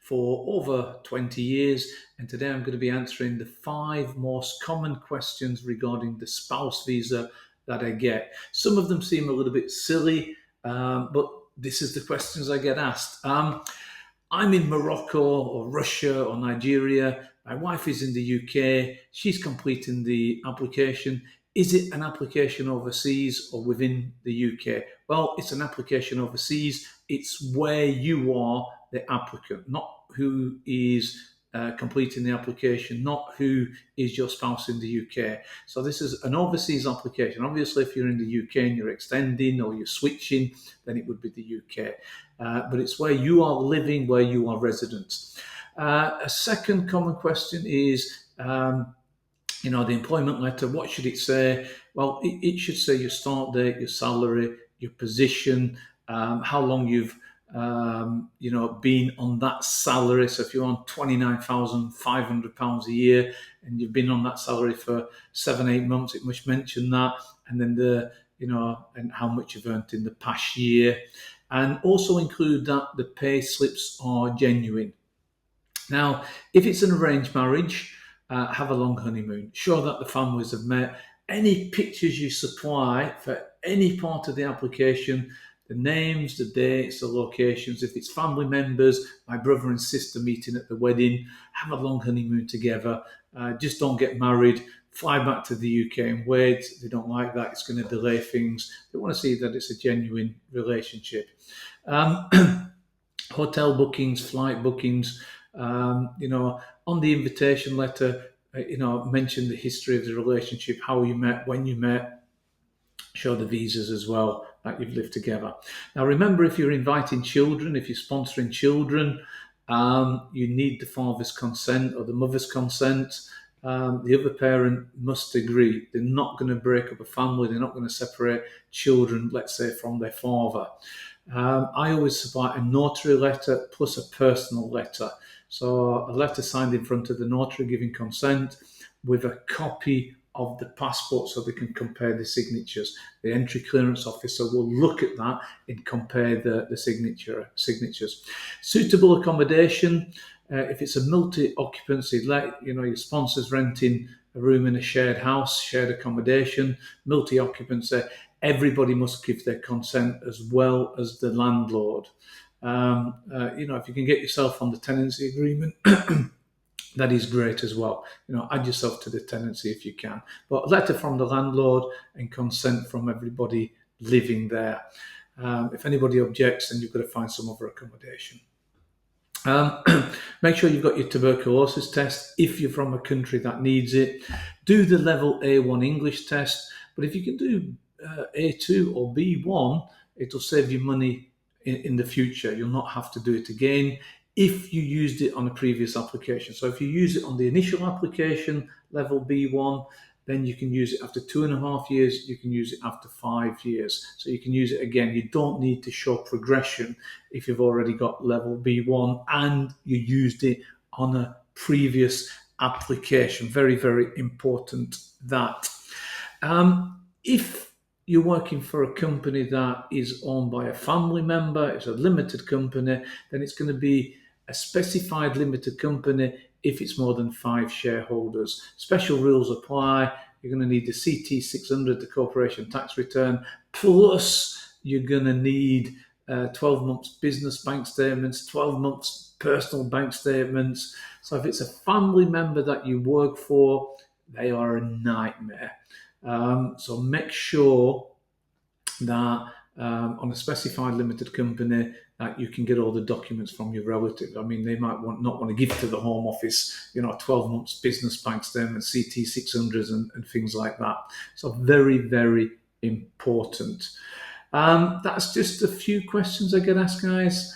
for over 20 years, and today I'm going to be answering the 5 most common questions regarding the spouse visa that I get. Some of them seem a little bit silly, but this is the questions I get asked. I'm in Morocco or Russia or Nigeria. My wife is in the UK. She's completing the application. Is it an application overseas or within the UK? Well, it's an application overseas. It's where you are the applicant, not who is completing the application, not who is your spouse in the UK. So this is an overseas application. Obviously, if you're in the UK and you're extending or you're switching, then it would be the UK. But it's where you are living, where you are resident. A second common question is, the employment letter, what should it say? Well, it should say your start date, your salary, your position, how long you've been on that salary. So if you're on £29,500 a year and you've been on that salary for 7-8 months, it must mention that, and then and how much you've earned in the past year, and also include that the pay slips are genuine. Now, if it's an arranged marriage, have a long honeymoon. Show that the families have met. Any pictures you supply for any part of the application, the names, the dates, the locations. If it's family members, my brother and sister meeting at the wedding, have a long honeymoon together. Just don't get married. Fly back to the UK and wait. They don't like that. It's going to delay things. They want to see that it's a genuine relationship. Hotel bookings, flight bookings, on the invitation letter, mention the history of the relationship, how you met, when you met, show the visas as well that you've lived together. Now, remember, if you're inviting children, if you're sponsoring children, you need the father's consent or the mother's consent. The other parent must agree. They're not going to break up a family. They're not going to separate children, let's say, from their father. I always supply a notary letter plus a personal letter. So a letter signed in front of the notary giving consent with a copy of the passport so they can compare the signatures. The entry clearance officer will look at that and compare the signatures. Suitable accommodation. If it's a multi-occupancy, your sponsor's renting a room in a shared house, shared accommodation, multi-occupancy, everybody must give their consent as well as the landlord. If you can get yourself on the tenancy agreement, that is great as well. Add yourself to the tenancy if you can. But a letter from the landlord and consent from everybody living there. If anybody objects, then you've got to find some other accommodation. Make sure you've got your tuberculosis test if you're from a country that needs it. Do the level A1 English test. But if you can do A2 or B1, it'll save you money in the future. You'll not have to do it again if you used it on a previous application. So if you use it on the initial application, level B1, then you can use it after 2.5 years. You can use it after 5 years. So you can use it again. You don't need to show progression if you've already got level B1 and you used it on a previous application. Very, very important that. If you're working for a company that is owned by a family member, it's a limited company, then it's going to be a specified limited company if it's more than 5 shareholders. Special rules apply. You're going to need the CT 600, the corporation tax return, plus you're going to need 12 months business bank statements, 12 months personal bank statements. So if it's a family member that you work for, they are a nightmare. So make sure that on a specified limited company that you can get all the documents from your relative. I mean, they might not want to give to the Home Office, 12 months business bank statement, CT 600s and things like that. So very, very important. That's just a few questions I get asked, guys.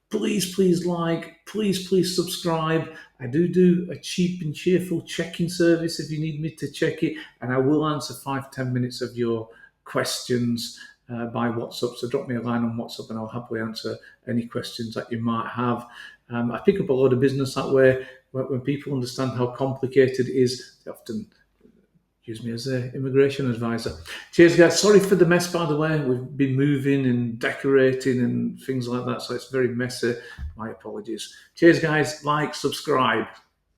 Please like, please subscribe. I do a cheap and cheerful checking service if you need me to check it, and I will answer 5-10 minutes of your questions by WhatsApp. So drop me a line on WhatsApp and I'll happily answer any questions that you might have. I pick up a lot of business that way. When people understand how complicated it is, they often use me as an immigration advisor. Cheers, guys. Sorry for the mess, by the way. We've been moving and decorating and things like that, so it's very messy. My apologies. Cheers, guys. Like, subscribe.